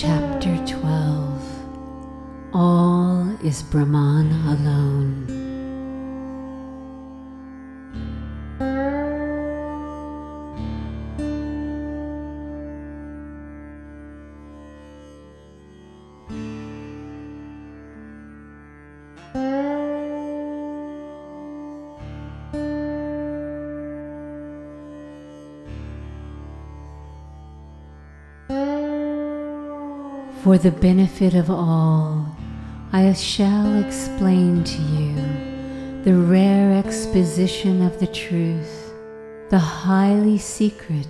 Chapter 12. All is Brahman alone. For the benefit of all, I shall explain to you the rare exposition of the truth, the highly secret,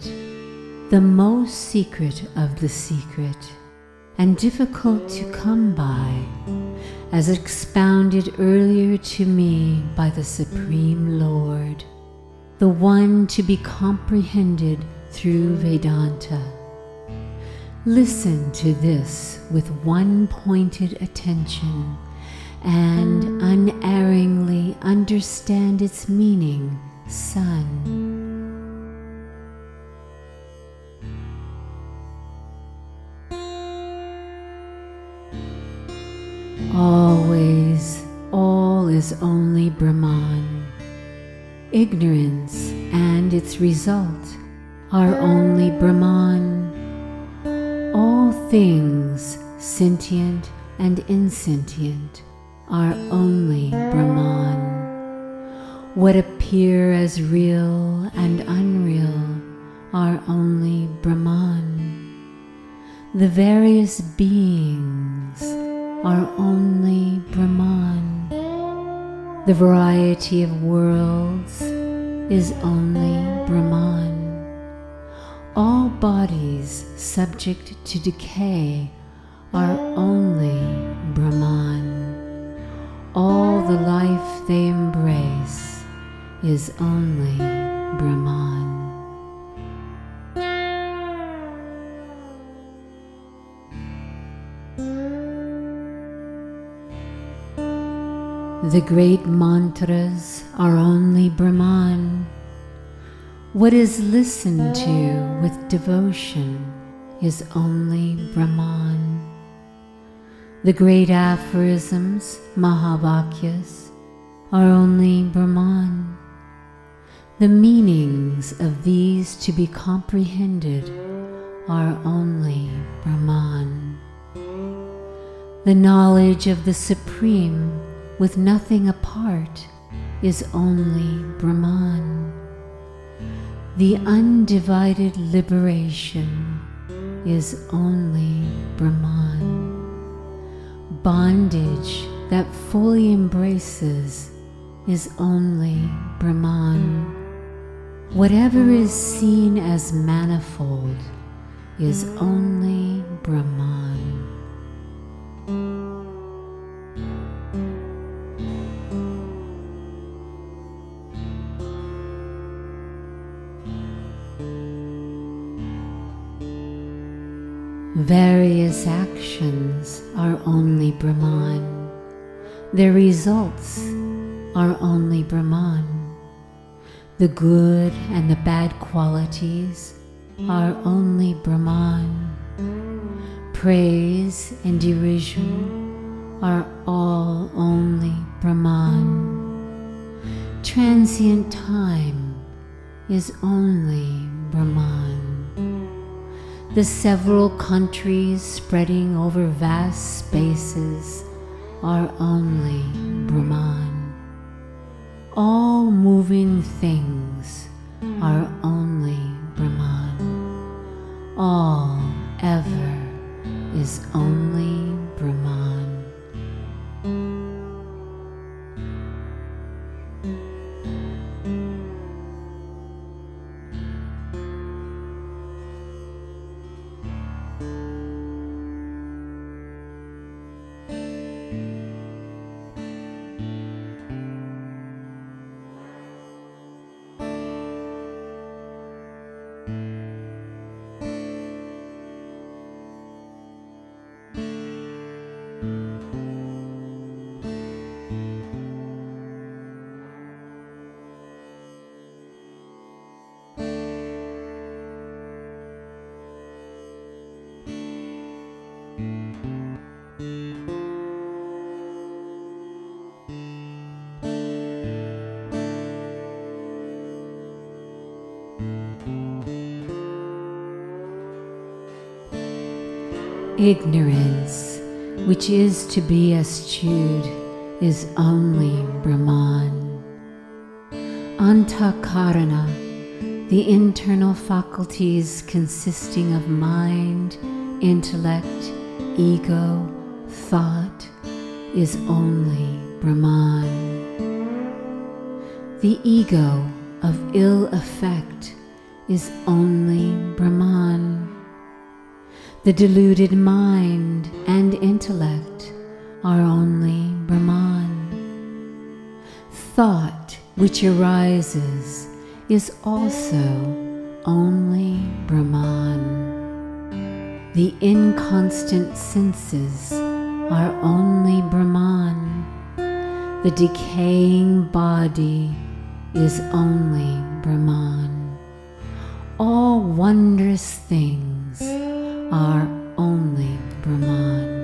the most secret of the secret, and difficult to come by, as expounded earlier to me by the Supreme Lord, the one to be comprehended through Vedanta. Listen to this with one-pointed attention and unerringly understand its meaning, son. Always, all is only Brahman. Ignorance and its result are only Brahman. All things, sentient and insentient, are only Brahman. What appear as real and unreal are only Brahman. The various beings are only Brahman. The variety of worlds is only Brahman. All bodies subject to decay are only Brahman. All the life they embrace is only Brahman. The great mantras are only Brahman. What is listened to with devotion is only Brahman. The great aphorisms, Mahavakyas, are only Brahman. The meanings of these to be comprehended are only Brahman. The knowledge of the Supreme with nothing apart is only Brahman. The undivided liberation is only Brahman. Bondage that fully embraces is only Brahman. Whatever is seen as manifold is only Brahman. Various actions are only Brahman. Their results are only Brahman. The good and the bad qualities are only Brahman. Praise and derision are all only Brahman. Transient time is only Brahman. The several countries spreading over vast spaces are only Brahman. All moving things are only Brahman. All ever is only Brahman. Ignorance, which is to be eschewed, is only Brahman. Antakarana, the internal faculties consisting of mind, intellect, ego, thought, is only Brahman. The ego of ill effect is only Brahman. The deluded mind and intellect are only Brahman. Thought which arises is also only Brahman. The inconstant senses are only Brahman. The decaying body is only Brahman. All wondrous things are only Brahman.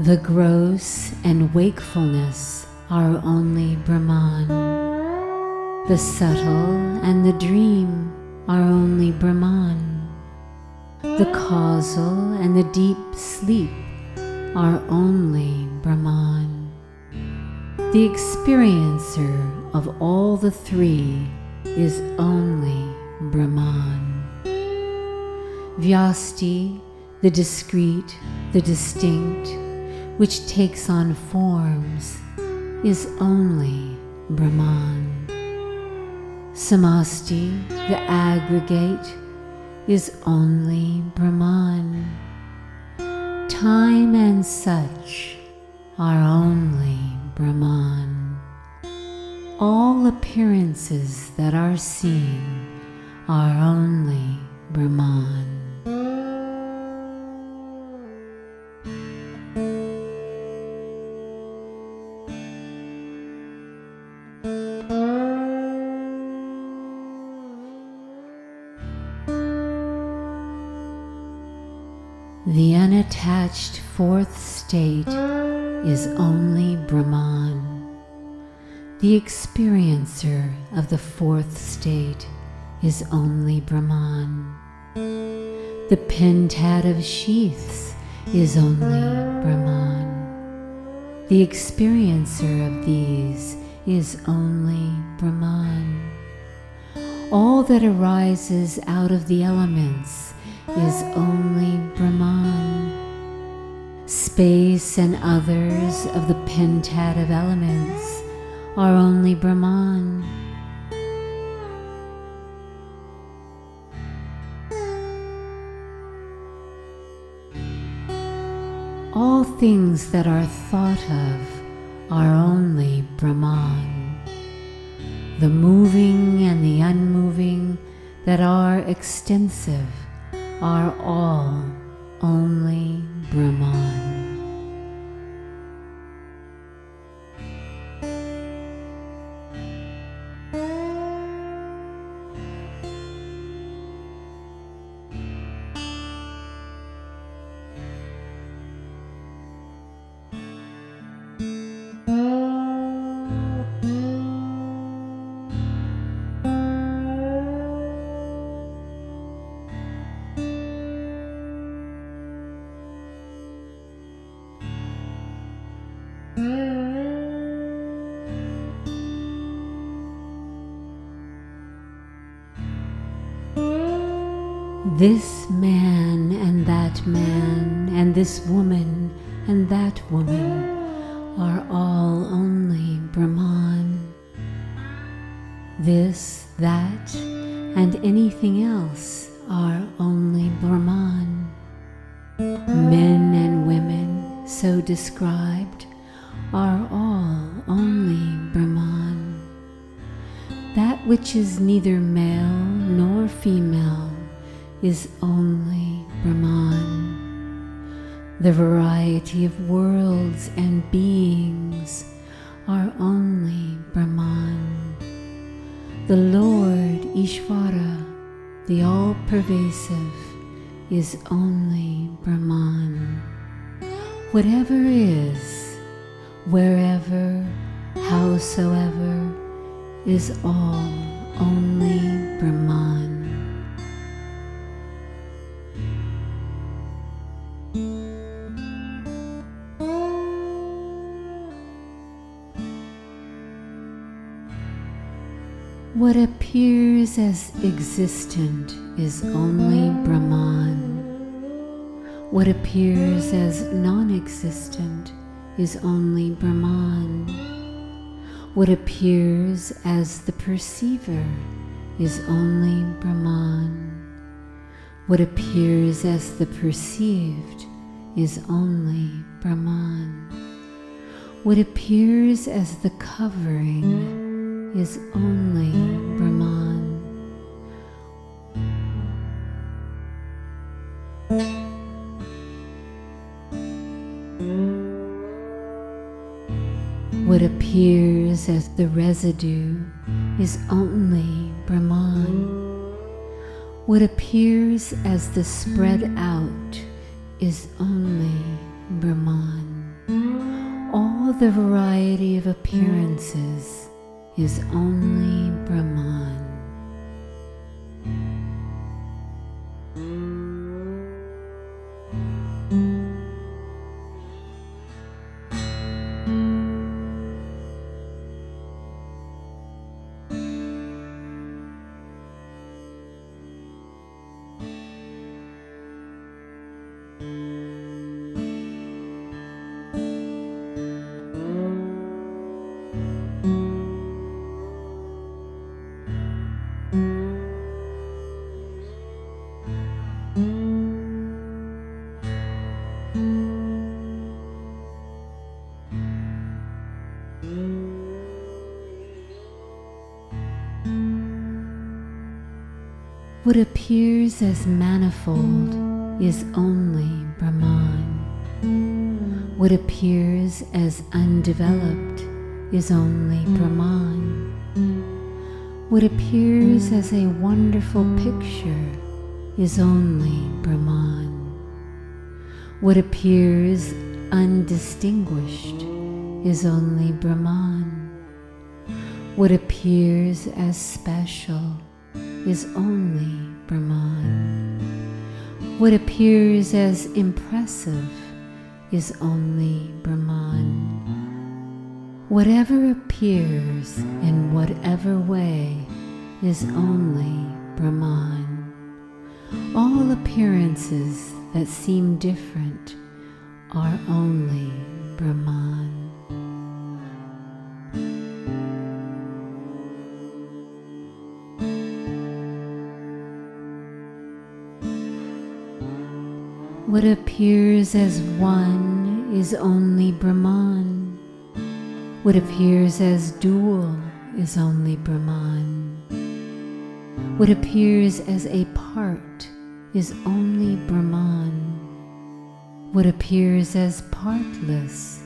The gross and wakefulness are only Brahman. The subtle and the dream are only Brahman. The causal and the deep sleep are only Brahman. The experiencer of all the three is only Brahman. Vyasti, the discrete, the distinct, which takes on forms, is only Brahman. Samasti, the aggregate, is only Brahman. Time and such are only Brahman. All appearances that are seen are only Brahman. The unattached fourth state is only Brahman. The experiencer of the fourth state is only Brahman. The pentat of sheaths is only Brahman. The experiencer of these is only Brahman. All that arises out of the elements is only Brahman. Space and others of the pentat of elements are only Brahman. All things that are thought of are only Brahman. The moving and the unmoving that are extensive are all only Brahman. This man and that man and this woman and that woman are all only Brahman. This, that, and anything else are only Brahman. Men and women so described are all only Brahman. That which is neither male nor female is only Brahman. The variety of worlds and beings are only Brahman. The Lord Ishvara, the all-pervasive, is only Brahman. Whatever is, wherever, howsoever is all only Brahman. What appears as existent is only Brahman. What appears as non-existent is only Brahman. What appears as the perceiver is only Brahman. What appears as the perceived is only Brahman. What appears as the covering is only Brahman. What appears as the residue is only Brahman. What appears as the spread out is only Brahman. All the variety of appearances is only Brahman. What appears as manifold is only Brahman. What appears as undeveloped is only Brahman. What appears as a wonderful picture is only Brahman. What appears undistinguished is only Brahman. What appears as special is only Brahman. What appears as impressive is only Brahman. Whatever appears in whatever way is only Brahman. All appearances that seem different are only Brahman. What appears as one is only Brahman. What appears as dual is only Brahman. What appears as a part is only Brahman. What appears as partless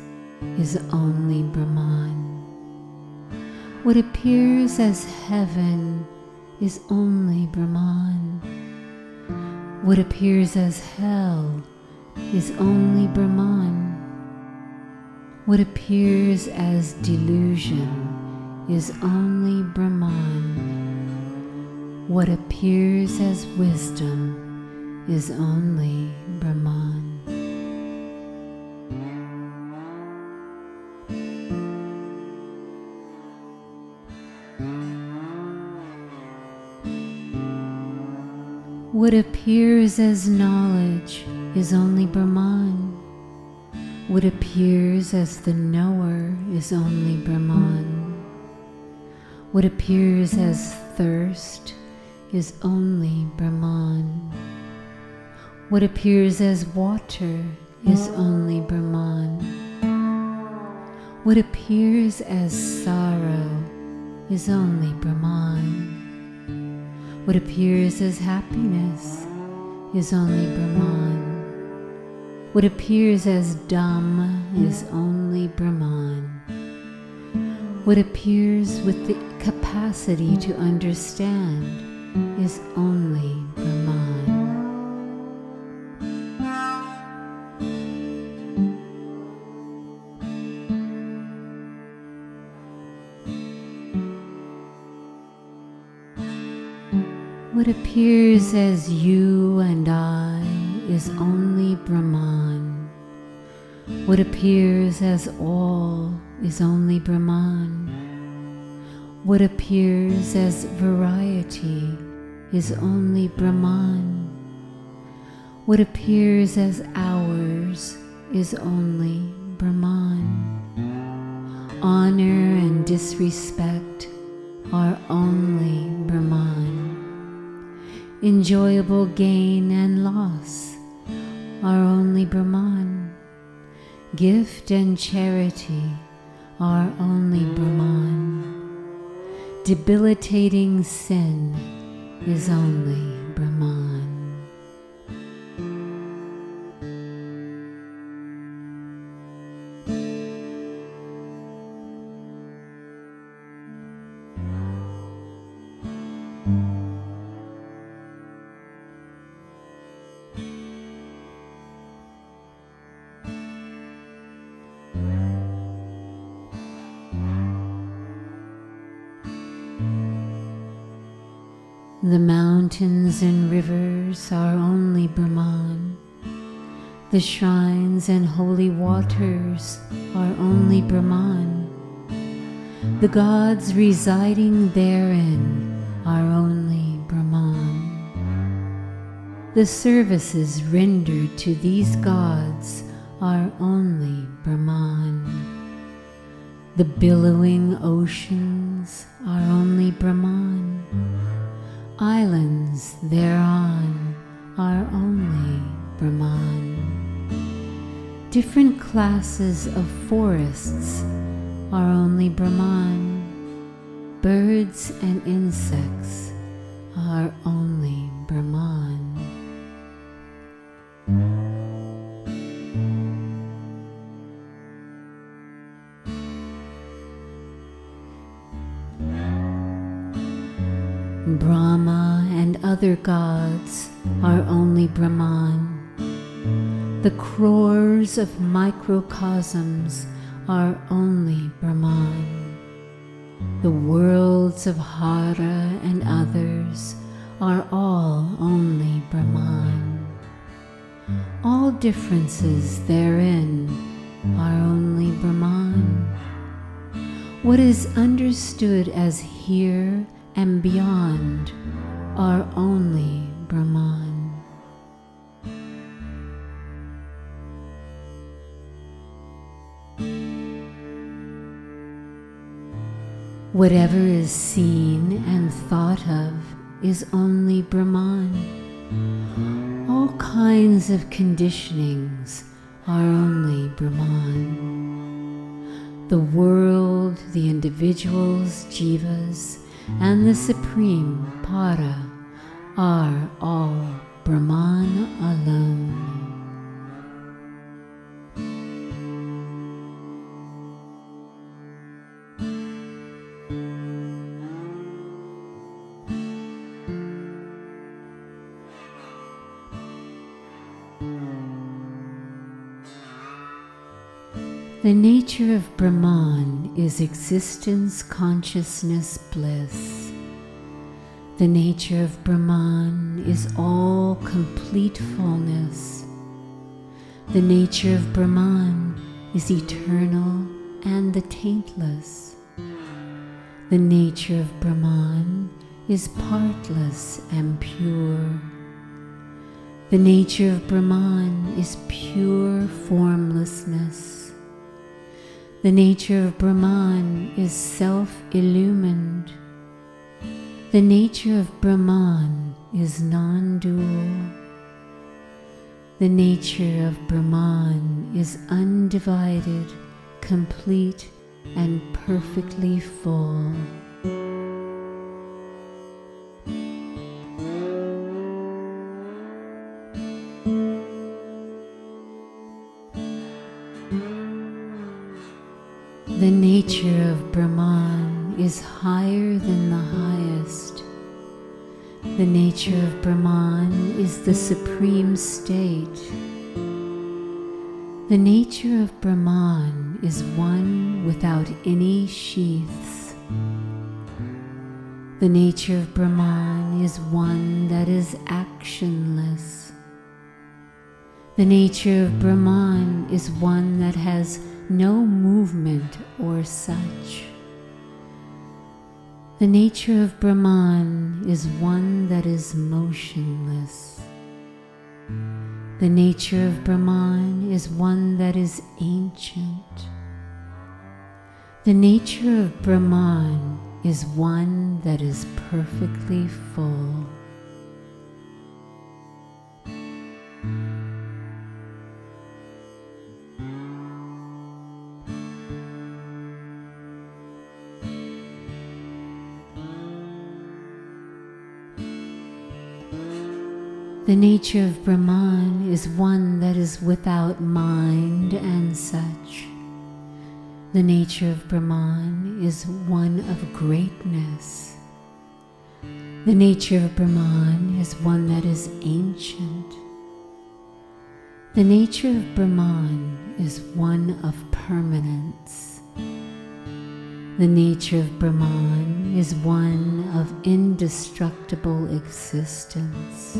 is only Brahman. What appears as heaven is only Brahman. What appears as hell is only Brahman. What appears as delusion is only Brahman. What appears as wisdom is only Brahman. What appears as knowledge is only Brahman. What appears as the knower is only Brahman. What appears as thirst is only Brahman. What appears as water is only Brahman. What appears as sorrow is only Brahman. What appears as happiness is only Brahman. What appears as Dhamma is only Brahman. What appears with the capacity to understand is only Brahman. What appears as you and I is only Brahman. What appears as all is only Brahman. What appears as variety is only Brahman. What appears as ours is only Brahman. Honor and disrespect are only Brahman. Enjoyable gain and loss are only Brahman. Gift and charity are only Brahman. Debilitating sin is only Brahman. The mountains and rivers are only Brahman. The shrines and holy waters are only Brahman. The gods residing therein are only Brahman. The services rendered to these gods are only Brahman. The billowing oceans are only Brahman. Islands thereon are only Brahman. Different classes of forests are only Brahman. Birds and insects are only Brahman. Brahma and other gods are only Brahman. The crores of microcosms are only Brahman. The worlds of Hara and others are all only Brahman. All differences therein are only Brahman. What is understood as here and beyond are only Brahman. Whatever is seen and thought of is only Brahman. All kinds of conditionings are only Brahman. The world, the individuals, jivas, and the Supreme Para are all Brahman alone. The nature of Brahman is existence, consciousness, bliss. The nature of Brahman is all complete fullness. The nature of Brahman is eternal and the taintless. The nature of Brahman is partless and pure. The nature of Brahman is pure formlessness. The nature of Brahman is self-illumined. The nature of Brahman is non-dual. The nature of Brahman is undivided, complete, and perfectly full. The nature of Brahman is higher than the highest. The nature of Brahman is the supreme state. The nature of Brahman is one without any sheaths. The nature of Brahman is one that is actionless. The nature of Brahman is one that has no movement or such. The nature of Brahman is one that is motionless. The nature of Brahman is one that is ancient. The nature of Brahman is one that is perfectly full. The nature of Brahman is one that is without mind and such. The nature of Brahman is one of greatness. The nature of Brahman is one that is ancient. The nature of Brahman is one of permanence. The nature of Brahman is one of indestructible existence.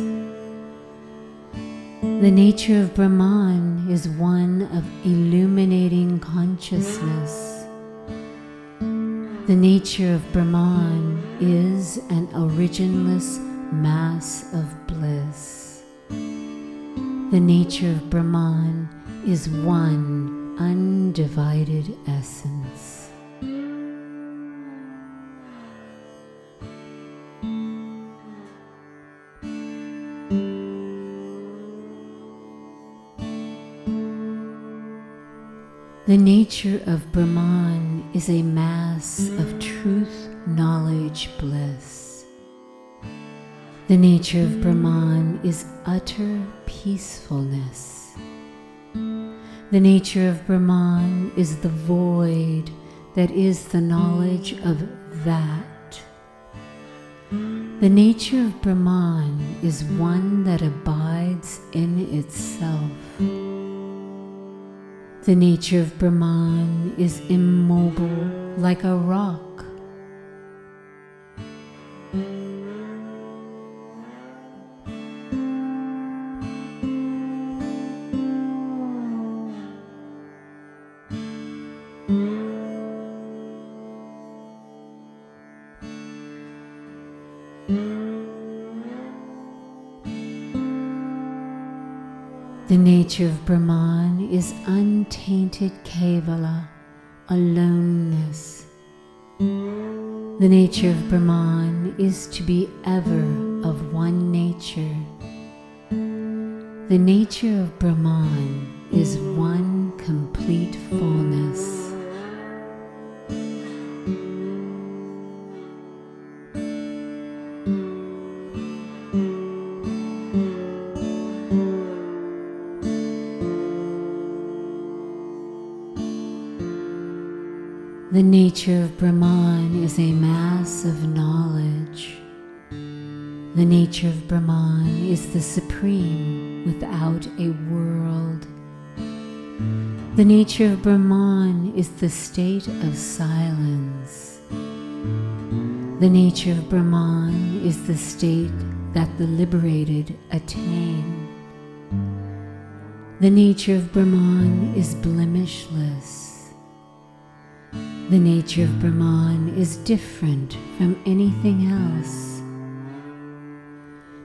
The nature of Brahman is one of illuminating consciousness. The nature of Brahman is an originless mass of bliss. The nature of Brahman is one undivided essence. The nature of Brahman is a mass of truth, knowledge, bliss. The nature of Brahman is utter peacefulness. The nature of Brahman is the void that is the knowledge of that. The nature of Brahman is one that abides in itself. The nature of Brahman is immobile like a rock. The nature of Brahman is untainted Kevala, aloneness. The nature of Brahman is to be ever of one nature. The nature of Brahman is one complete fullness. The nature of Brahman is a mass of knowledge. The nature of Brahman is the supreme without a world. The nature of Brahman is the state of silence. The nature of Brahman is the state that the liberated attain. The nature of Brahman is blemishless. The nature of Brahman is different from anything else.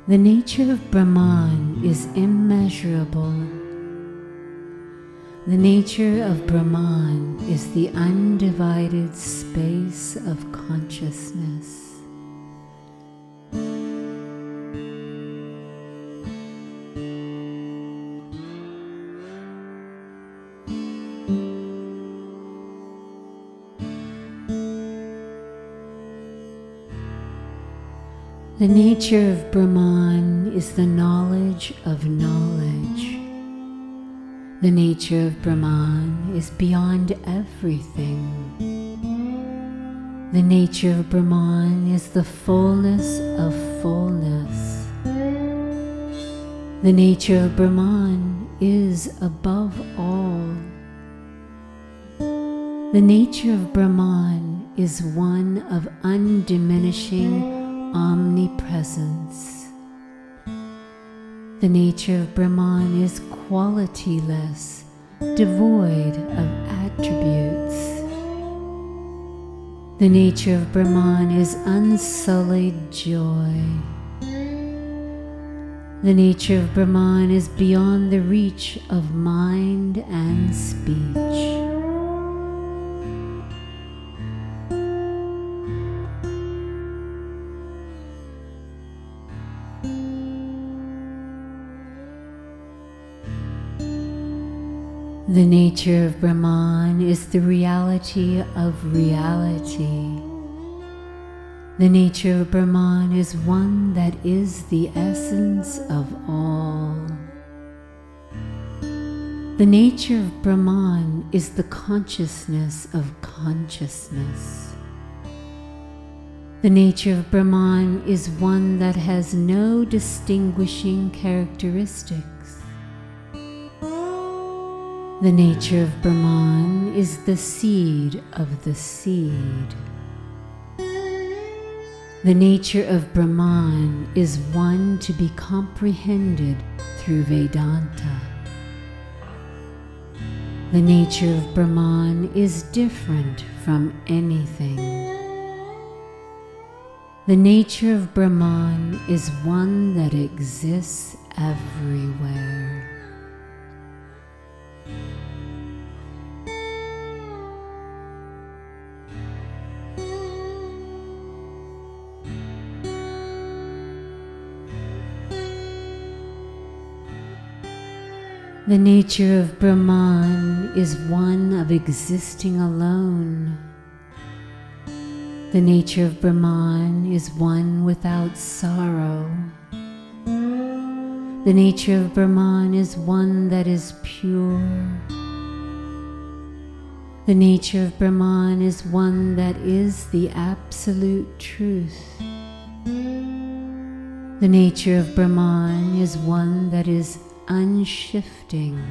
The nature of Brahman is immeasurable. The nature of Brahman is the undivided space of consciousness. The nature of Brahman is the knowledge of knowledge. The nature of Brahman is beyond everything. The nature of Brahman is the fullness of fullness. The nature of Brahman is above all. The nature of Brahman is one of undiminishing omnipresence. The nature of Brahman is qualityless, devoid of attributes. The nature of Brahman is unsullied joy. The nature of Brahman is beyond the reach of mind and speech. The nature of Brahman is the reality of reality. The nature of Brahman is one that is the essence of all. The nature of Brahman is the consciousness of consciousness. The nature of Brahman is one that has no distinguishing characteristics. The nature of Brahman is the seed of the seed. The nature of Brahman is one to be comprehended through Vedanta. The nature of Brahman is different from anything. The nature of Brahman is one that exists everywhere. The nature of Brahman is one of existing alone. The nature of Brahman is one without sorrow. The nature of Brahman is one that is pure. The nature of Brahman is one that is the absolute truth. The nature of Brahman is one that is unshifting.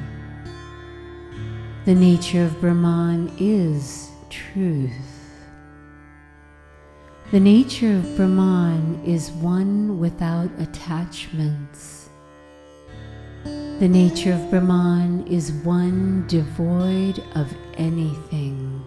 The nature of Brahman is truth. The nature of Brahman is one without attachments. The nature of Brahman is one devoid of anything.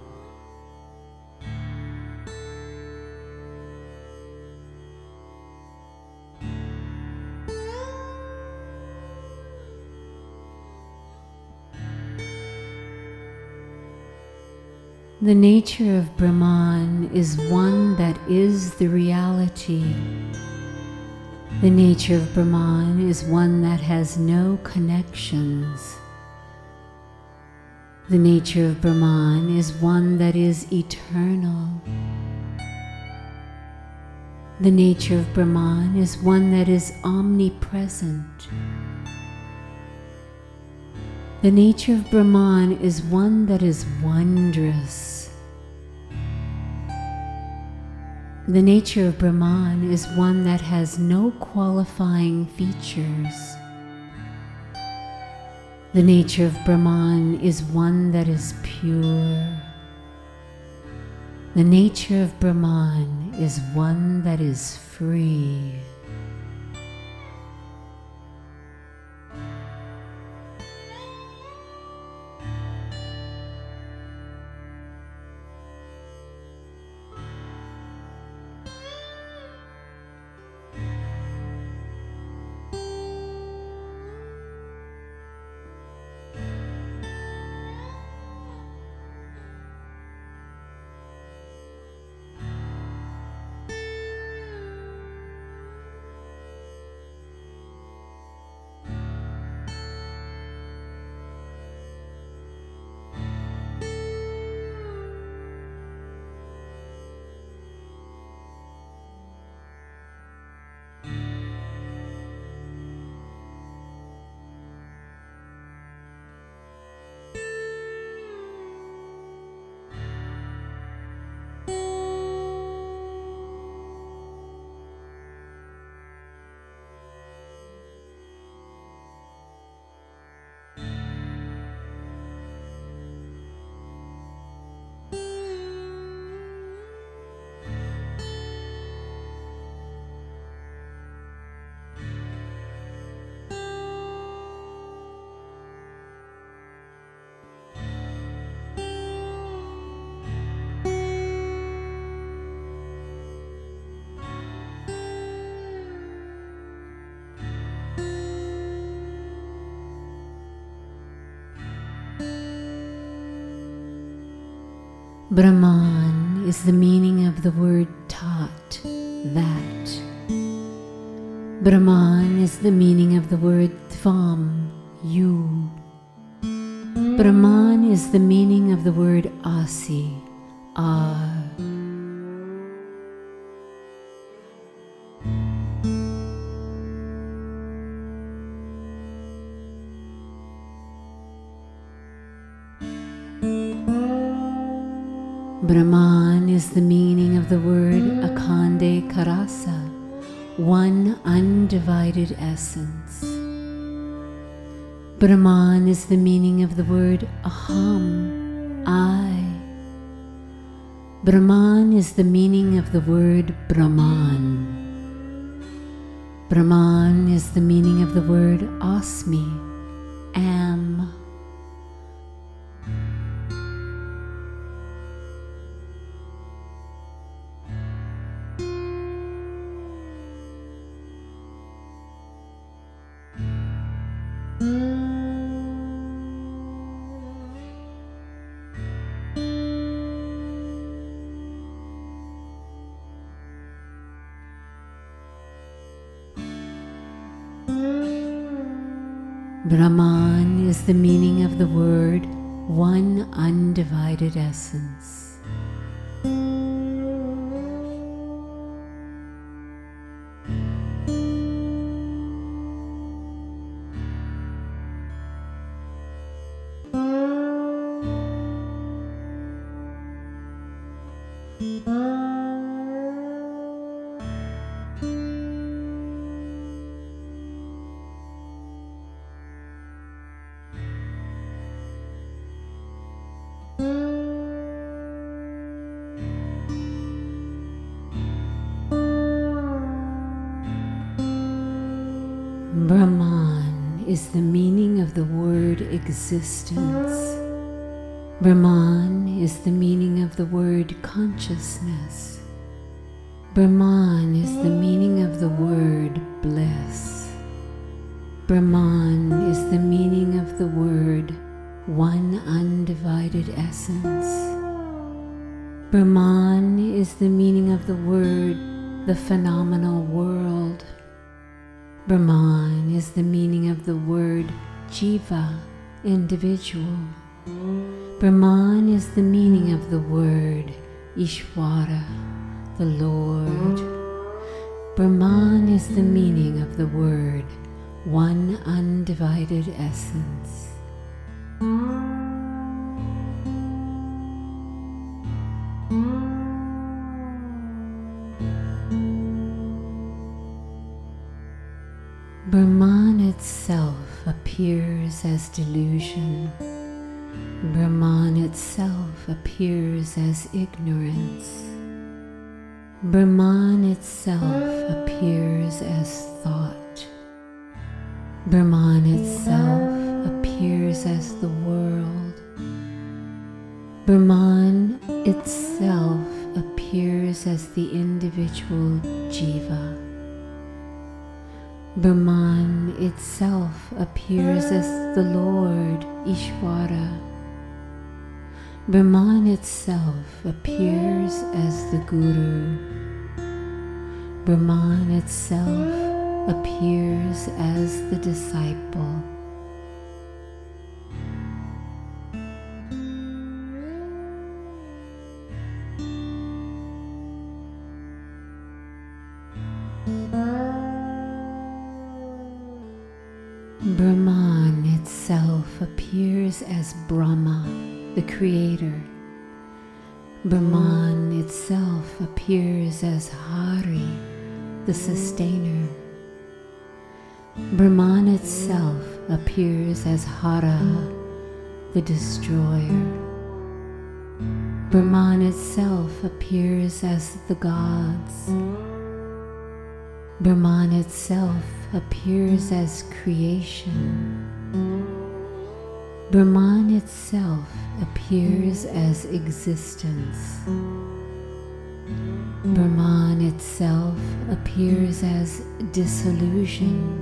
The nature of Brahman is one that is the reality. The nature of Brahman is one that has no connections. The nature of Brahman is one that is eternal. The nature of Brahman is one that is omnipresent. The nature of Brahman is one that is wondrous. The nature of Brahman is one that has no qualifying features. The nature of Brahman is one that is pure. The nature of Brahman is one that is free. Brahman is the meaning of the word tat, that. Brahman is the meaning of the word tvam, you. Brahman is the meaning of the word asi, are. Brahman is the meaning of the word akande karasa, one undivided essence. Brahman is the meaning of the word aham, I. Brahman is the meaning of the word Brahman. Brahman is the meaning of the word asmi, am. Brahman is the meaning of the word one undivided essence. Brahman is the meaning of the word existence. Brahman is the meaning of the word consciousness. Brahman is the meaning of the word bliss. Brahman is the meaning of the word one undivided essence. Brahman is the meaning of the word the phenomenal world. Brahman is the meaning of the word jiva, individual. Brahman is the meaning of the word Ishvara, the Lord. Brahman is the meaning of the word one undivided essence. Brahman itself appears as delusion. Brahman itself appears as ignorance. Brahman itself appears as thought. Brahman itself appears as the world. Brahman itself appears as the individual jiva. Brahman itself appears as the Lord, Ishvara. Brahman itself appears as the Guru. Brahman itself appears as the disciple. Brahman itself appears as Brahma, the creator. Brahman itself appears as Hari, the sustainer. Brahman itself appears as Hara, the destroyer. Brahman itself appears as the gods. Brahman itself appears as creation. Brahman itself appears as existence. Brahman itself appears as dissolution.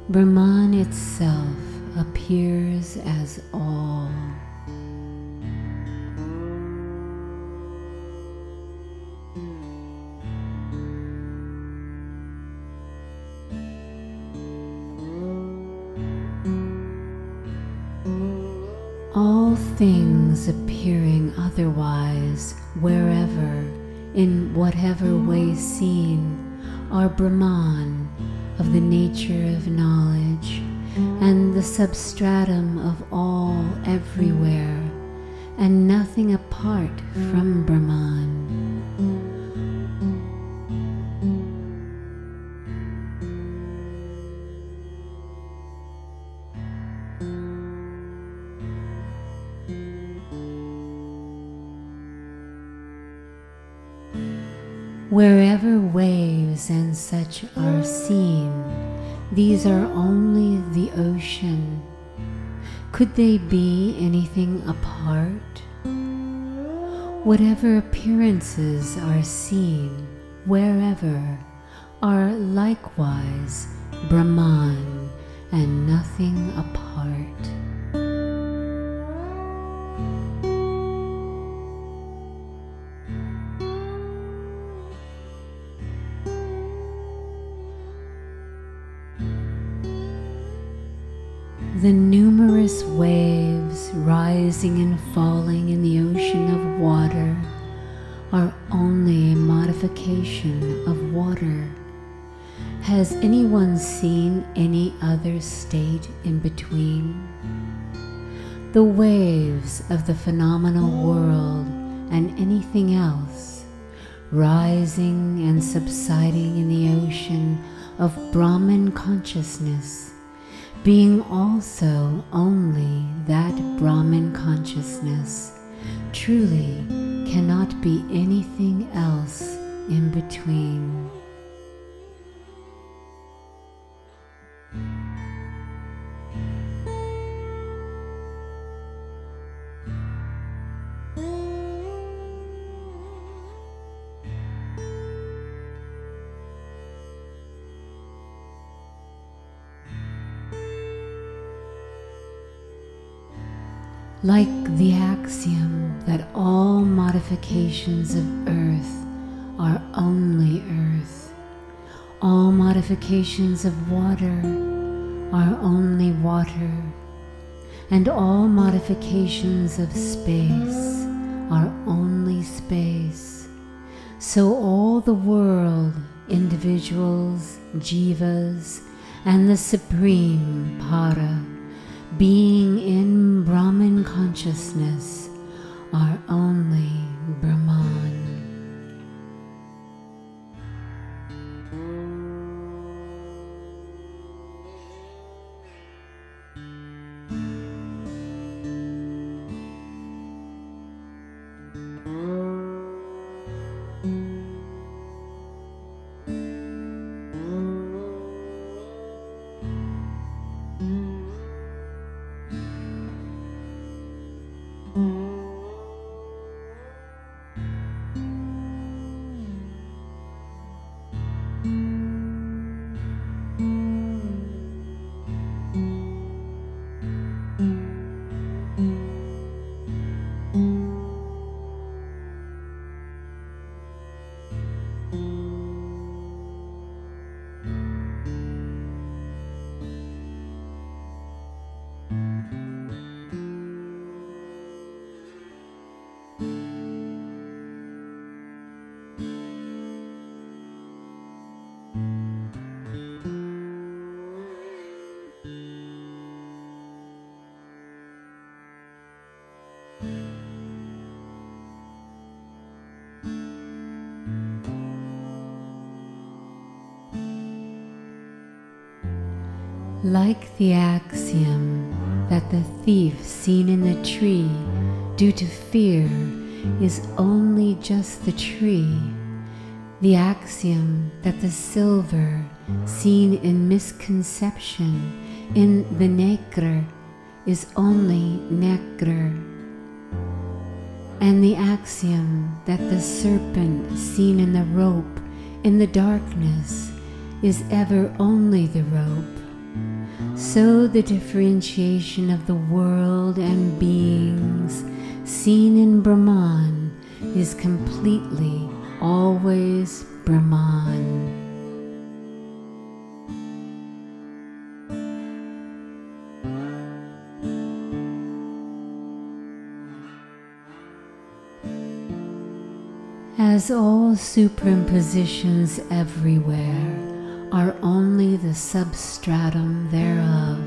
Brahman itself appears as all. things appearing otherwise, wherever, in whatever way seen, are Brahman, of the nature of knowledge, and the substratum of all everywhere, and nothing apart from Brahman. Wherever waves and such are seen, these are only the ocean. Could they be anything apart? Whatever appearances are seen, wherever, are likewise Brahman and nothing apart. The numerous waves rising and falling in the ocean of water are only a modification of water. Has anyone seen any other state in between? The waves of the phenomenal world and anything else, rising and subsiding in the ocean of Brahman consciousness, being also only that Brahman consciousness, truly cannot be anything else in between. Like the axiom that all modifications of earth are only earth, all modifications of water are only water, and all modifications of space are only space, so all the world, individuals, jivas, and the supreme para, being in Brahman consciousness, are only Brahman. Like the axiom that the thief seen in the tree due to fear is only just the tree, the axiom that the silver seen in misconception in the nectar is only nectar, and the axiom that the serpent seen in the rope in the darkness is ever only the rope, so the differentiation of the world and beings seen in Brahman is completely always Brahman. As all superimpositions everywhere are only the substratum thereof,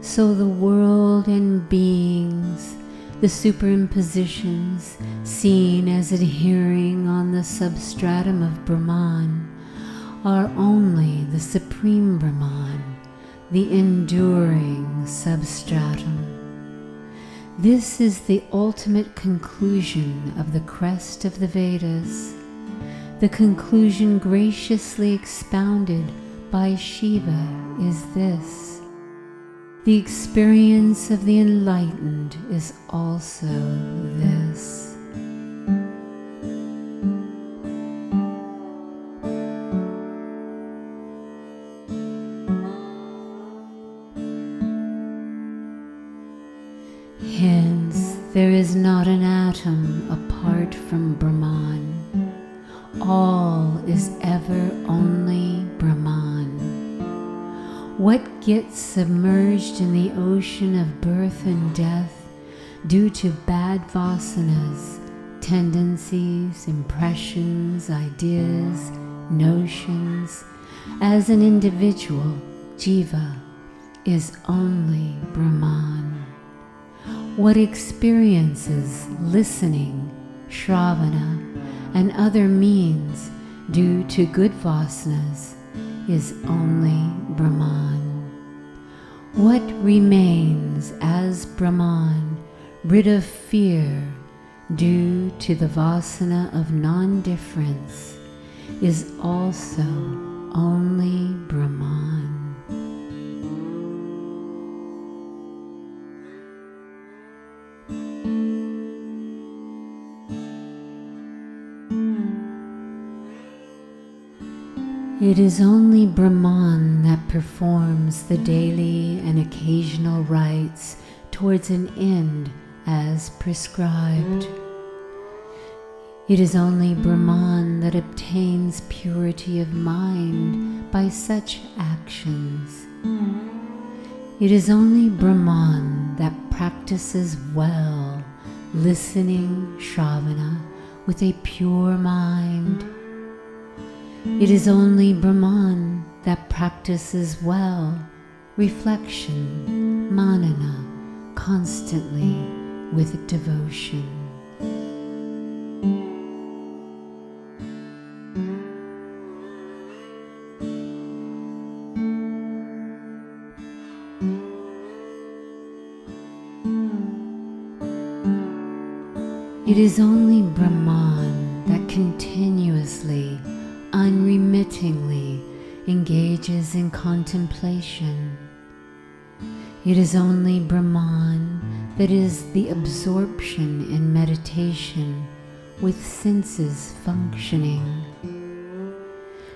so the world and beings, the superimpositions seen as adhering on the substratum of Brahman, are only the Supreme Brahman, the enduring substratum. This is the ultimate conclusion of the crest of the Vedas, the conclusion graciously expounded by Shiva is this: the experience of the enlightened is also this. Hence, there is not an atom apart from Brahman. All is ever only Brahman. What gets submerged in the ocean of birth and death due to bad vasanas, tendencies, impressions, ideas, notions, as an individual, jiva, is only Brahman. What experiences listening, shravana, and other means due to good vasanas is only Brahman. What remains as Brahman, rid of fear, due to the vasana of non-difference, is also only Brahman. It is only Brahman that performs the daily and occasional rites towards an end as prescribed. It is only Brahman that obtains purity of mind by such actions. It is only Brahman that practices well, listening shravana with a pure mind. It is only Brahman that practices well, reflection, manana, constantly with devotion. It is only Brahman that continuously, unremittingly engages in contemplation. It is only Brahman that is the absorption in meditation with senses functioning.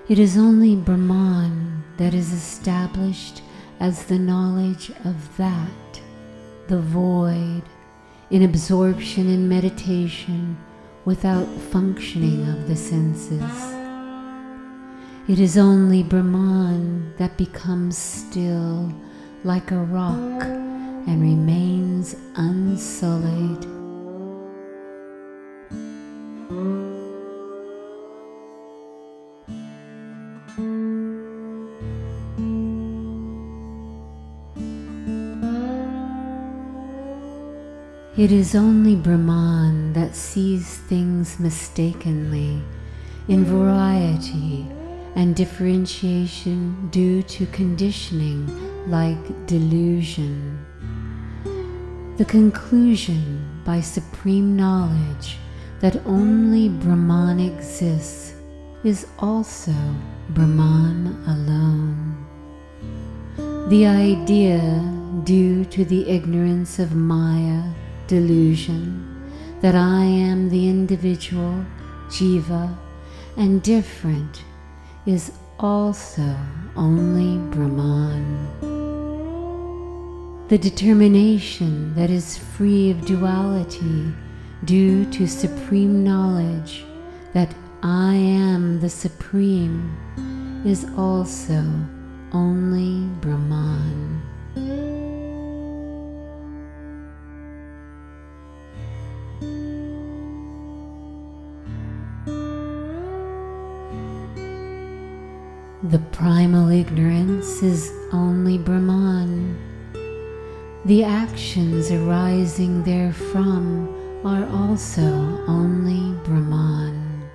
It is only Brahman that is established as the knowledge of that, the void, in absorption in meditation without functioning of the senses. It is only Brahman that becomes still like a rock and remains unsullied. It is only Brahman that sees things mistakenly, in variety and differentiation due to conditioning like delusion. The conclusion by supreme knowledge that only Brahman exists is also Brahman alone. The idea due to the ignorance of Maya, delusion, that I am the individual, jiva, and different, is also only Brahman. The determination that is free of duality due to supreme knowledge that I am the Supreme is also only Brahman. The primal ignorance is only Brahman. The actions arising therefrom are also only Brahman.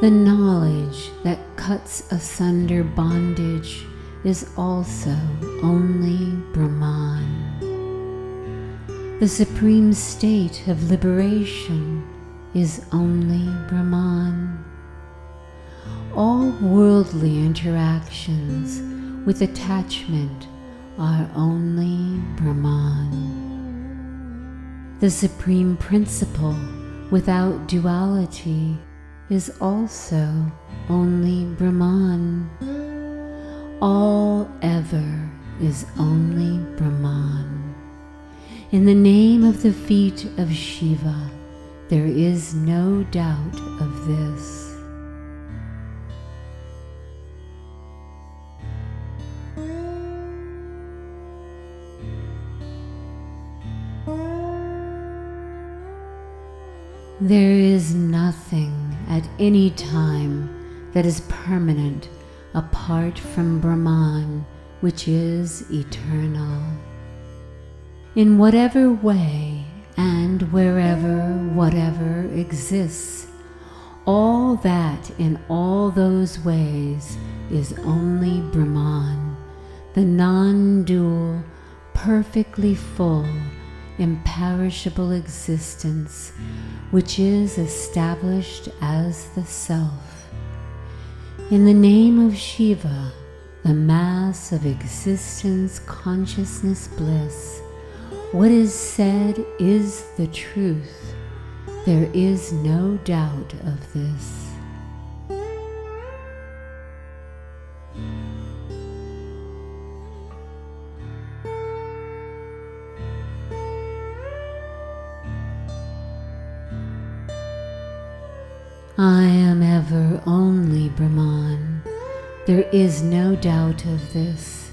The knowledge that cuts asunder bondage is also only Brahman. The supreme state of liberation is only Brahman. All worldly interactions with attachment are only Brahman. The supreme principle without duality is also only Brahman. All ever is only Brahman. In the name of the feet of Shiva, there is no doubt of this. There is nothing at any time that is permanent apart from Brahman, which is eternal. In whatever way and wherever whatever exists, all that in all those ways is only Brahman, the non-dual, perfectly full, imperishable existence, which is established as the Self. In the name of Shiva, the mass of existence, consciousness, bliss, what is said is the truth. There is no doubt of this. I am ever only Brahman. There is no doubt of this.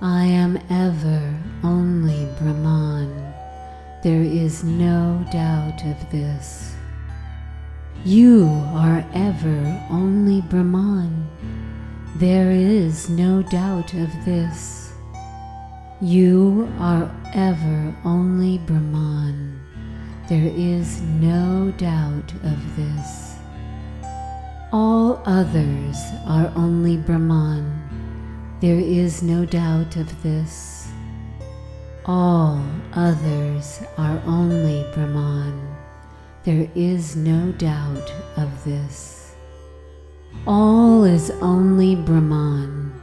I am ever only Brahman. There is no doubt of this. You are ever only Brahman. There is no doubt of this. You are ever only Brahman. There is no doubt of this. All others are only Brahman. There is no doubt of this. All others are only Brahman. There is no doubt of this. All is only Brahman.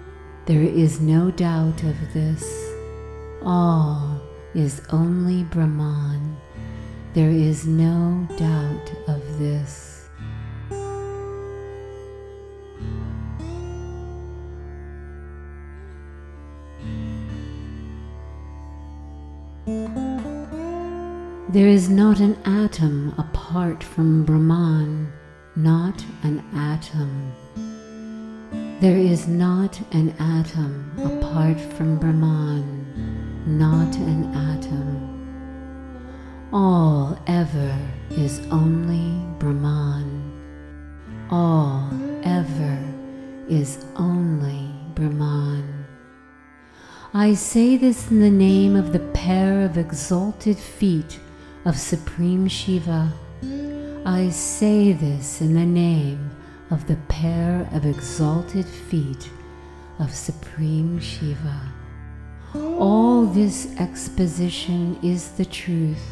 There is no doubt of this. All is only Brahman. There is no doubt of this. There is not an atom apart from Brahman, not an atom. There is not an atom apart from Brahman, not an atom. All ever is only Brahman. All ever is only Brahman. I say this in the name of the pair of exalted feet of Supreme Shiva. I say this in the name of the pair of exalted feet of Supreme Shiva. All this exposition is the truth.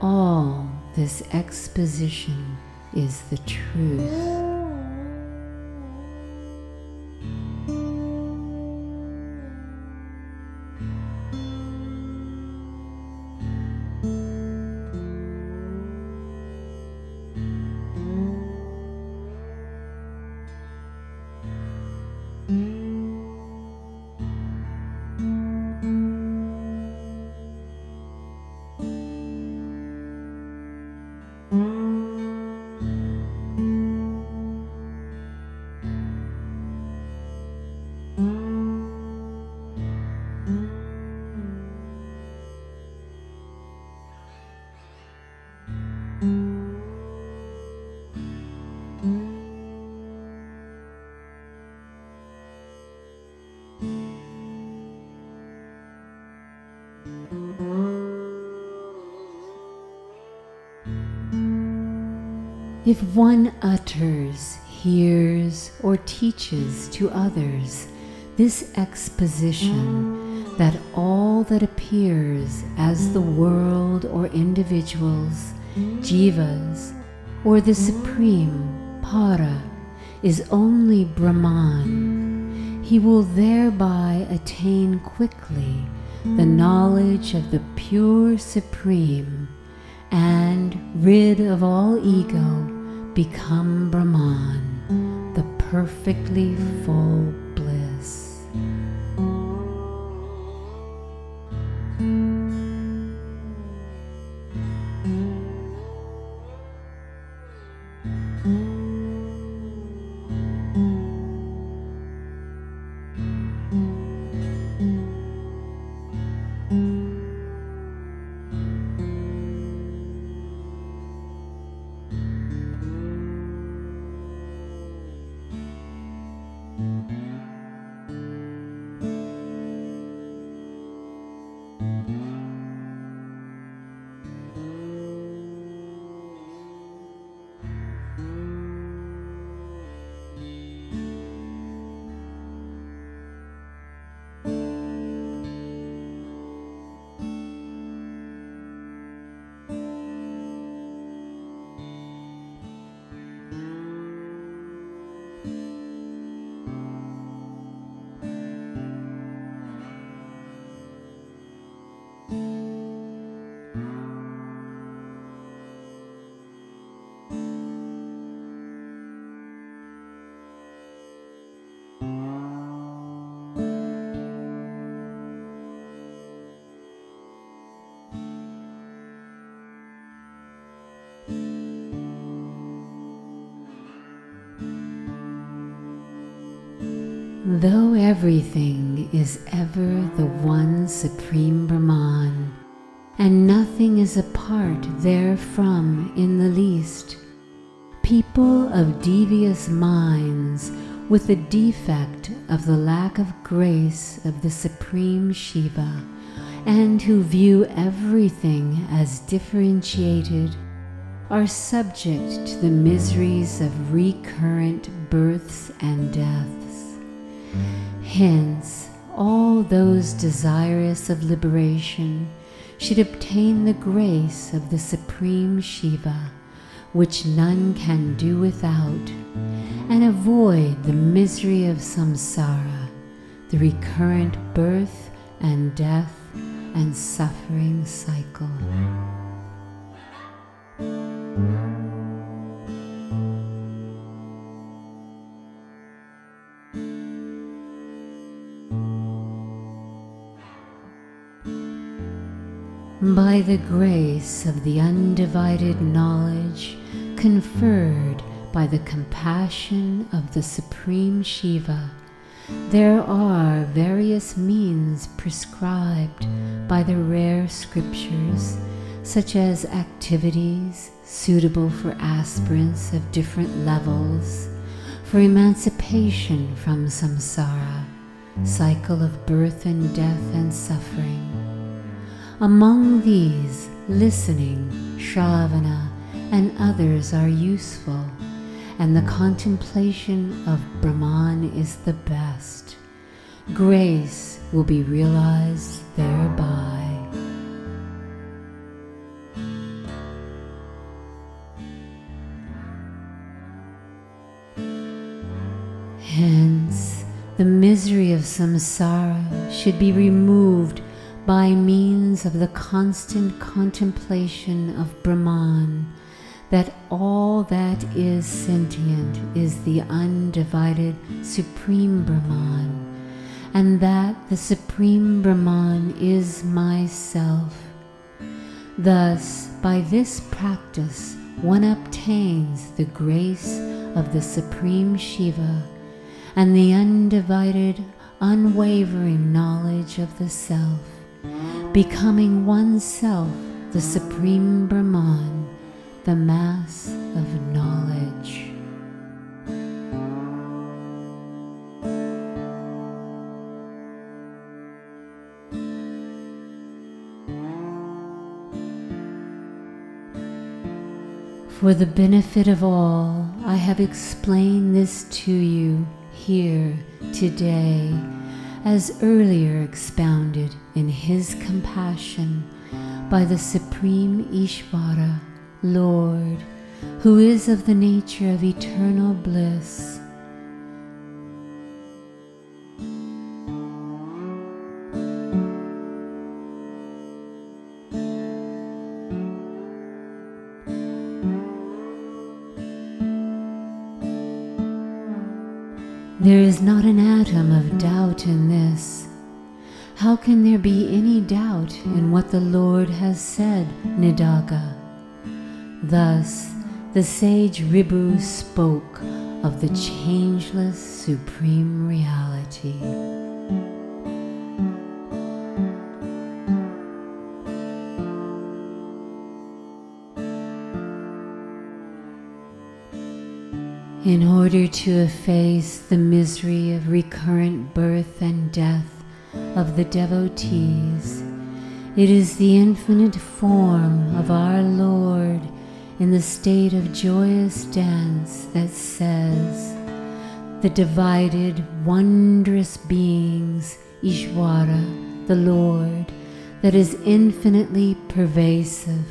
All this exposition is the truth. If one utters, hears, or teaches to others this exposition that all that appears as the world or individuals, jivas, or the supreme para is only Brahman, he will thereby attain quickly the knowledge of the pure supreme and, rid of all ego, become Brahman, the perfectly full bliss. Though everything is ever the one supreme Brahman, and nothing is apart therefrom in the least, people of devious minds, with the defect of the lack of grace of the Supreme Shiva, and who view everything as differentiated, are subject to the miseries of recurrent births and deaths. Hence, all those desirous of liberation should obtain the grace of the Supreme Shiva, which none can do without, and avoid the misery of samsara, the recurrent birth and death and suffering cycle. By the grace of the undivided knowledge conferred by the compassion of the Supreme Shiva, there are various means prescribed by the rare scriptures, such as activities suitable for aspirants of different levels, for emancipation from samsara, cycle of birth and death and suffering. Among these, listening, shravana, and others are useful, and the contemplation of Brahman is the best. Grace will be realized thereby. Hence, the misery of samsara should be removed by means of the constant contemplation of Brahman, that all that is sentient is the undivided Supreme Brahman, and that the Supreme Brahman is myself. Thus, by this practice, one obtains the grace of the Supreme Shiva and the undivided, unwavering knowledge of the Self, becoming oneself the Supreme Brahman, the mass of knowledge. For the benefit of all, I have explained this to you here today, as earlier expounded in His compassion by the Supreme Ishvara, Lord, who is of the nature of eternal bliss. There is not an atom of doubt in this. How can there be any doubt in what the Lord has said, Nidaka? Thus, the sage Ribhu spoke of the changeless supreme reality. In order to efface the misery of recurrent birth and death of the devotees, it is the infinite form of our Lord in the state of joyous dance that says, the divided, wondrous beings, Ishvara, the Lord, that is infinitely pervasive,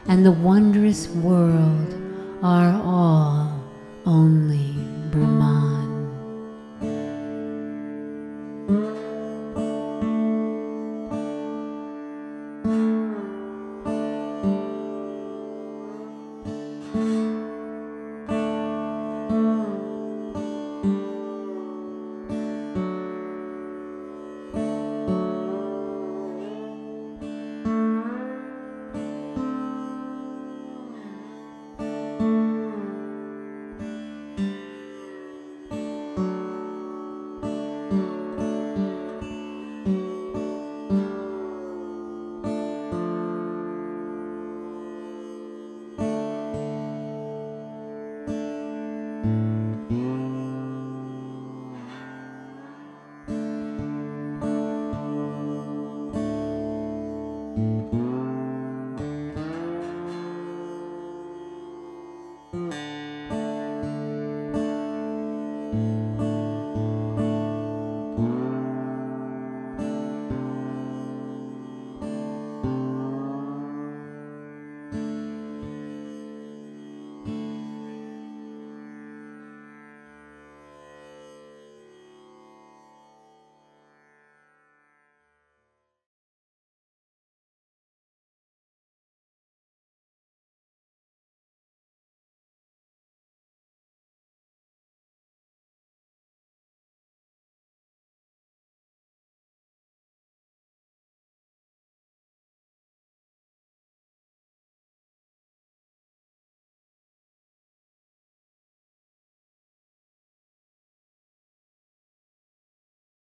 and the wondrous world are all only Brahman.